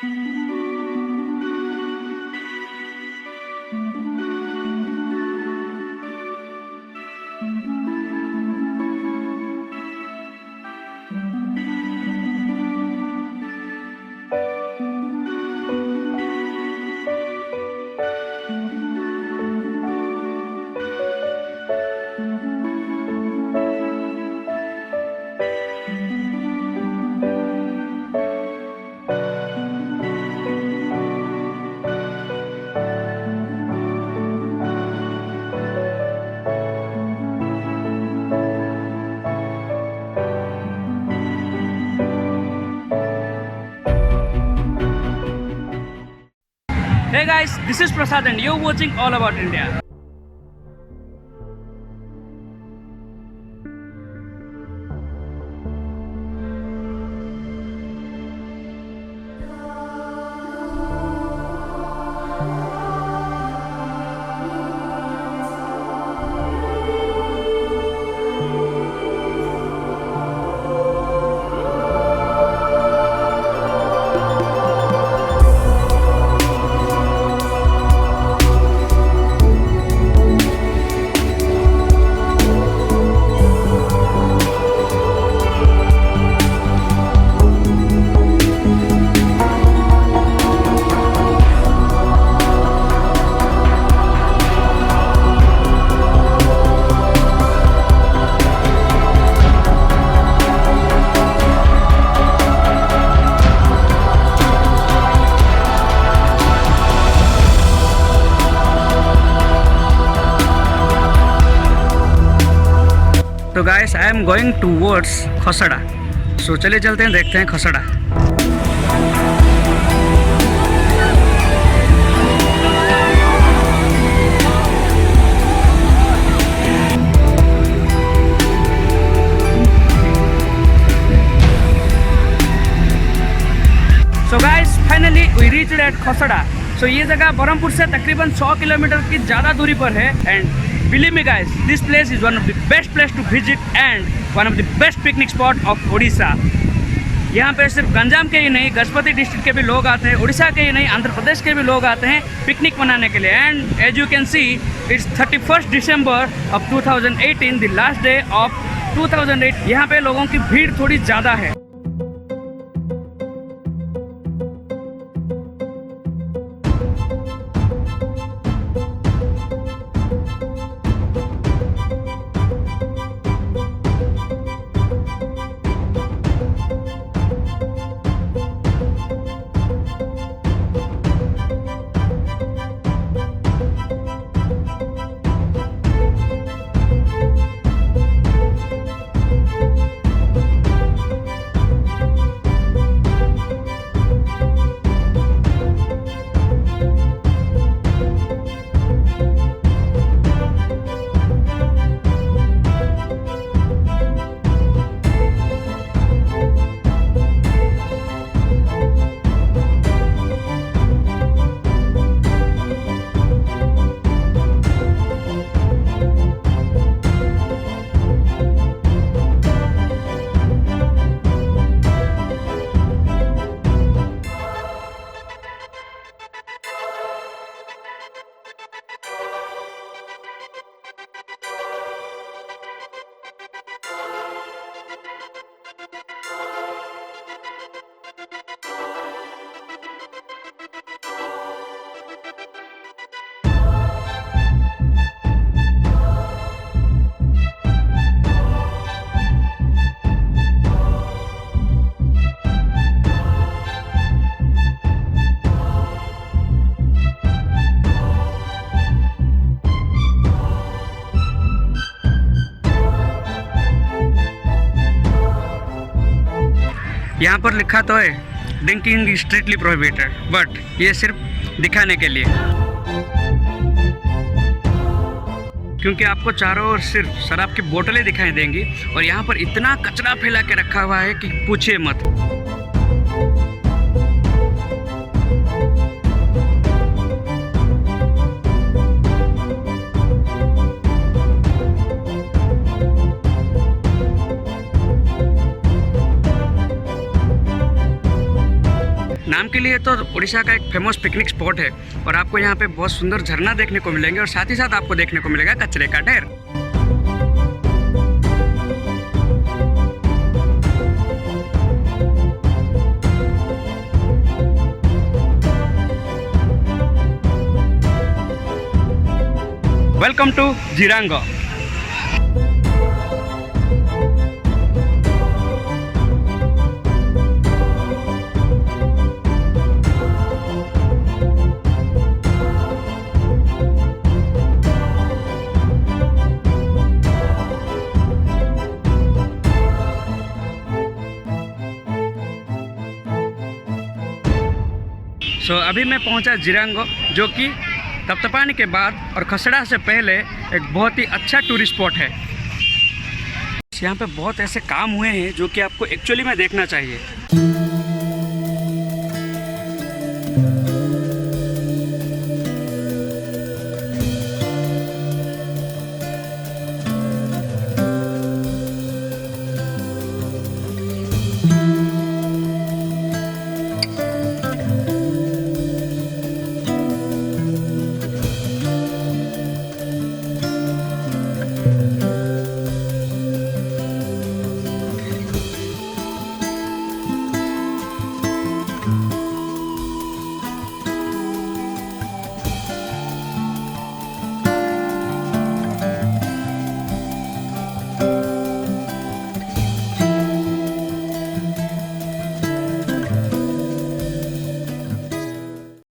Hey guys, this is Prasad and you're watching All About India. तो guys I am going towards Khasra. So चलिए चलते हैं, देखते हैं Khasra. So guys finally we reached at Khasra. So ये जगह बरहमपुर से तकरीबन 100 किलोमीटर की ज़्यादा दूरी पर है। And believe me guys, this place is one of the best place to visit and one of the best picnic spot of Odisha. यहाँ पे सिर्फ गंजाम के ही नहीं, गजपति डिस्ट्रिक्ट के भी लोग आते हैं, उड़ीसा के ही नहीं, आंध्र प्रदेश के भी लोग आते हैं पिकनिक मनाने के लिए। And as you can see it's 31 December of 2018, the last day of 2008। यहाँ पे लोगों की भीड़ थोड़ी ज़्यादा है। यहाँ पर लिखा तो है ड्रिंकिंग स्ट्रिक्टली प्रोहिबिटेड, बट ये सिर्फ दिखाने के लिए, क्योंकि आपको चारों ओर सिर्फ शराब की बोतलें दिखाई देंगी और यहाँ पर इतना कचरा फैला के रखा हुआ है कि पूछिए मत। नाम के लिए तो उड़ीसा का एक फेमस पिकनिक स्पॉट है और आपको यहाँ पे बहुत सुंदर झरना देखने को मिलेंगे और साथ ही साथ आपको देखने को मिलेगा कचरे का ढेर। Welcome to Jiranga. तो अभी मैं पहुंचा जिरांगो, जो कि तप्तपानी के बाद और खसड़ा से पहले एक बहुत ही अच्छा टूरिस्ट स्पॉट है। यहाँ पे बहुत ऐसे काम हुए हैं जो कि आपको एक्चुअली में देखना चाहिए।